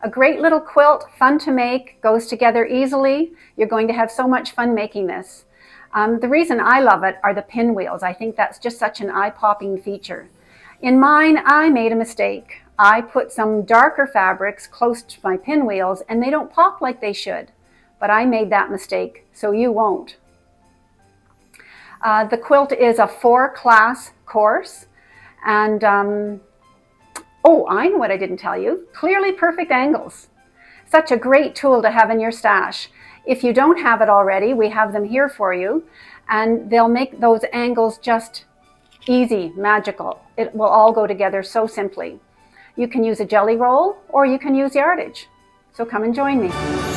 A great little quilt, fun to make, goes together easily. You're going to have so much fun making this. The reason I love it are the pinwheels. I think that's just such an eye-popping feature. In mine, I made a mistake. I put some darker fabrics close to my pinwheels and they don't pop like they should. But I made that mistake, so you won't. The quilt is a 4-class course. And, oh, I know what I didn't tell you. Clearly perfect angles. Such a great tool to have in your stash. If you don't have it already, we have them here for you. And they'll make those angles just easy, magical. It will all go together so simply. You can use a jelly roll or you can use yardage. So come and join me.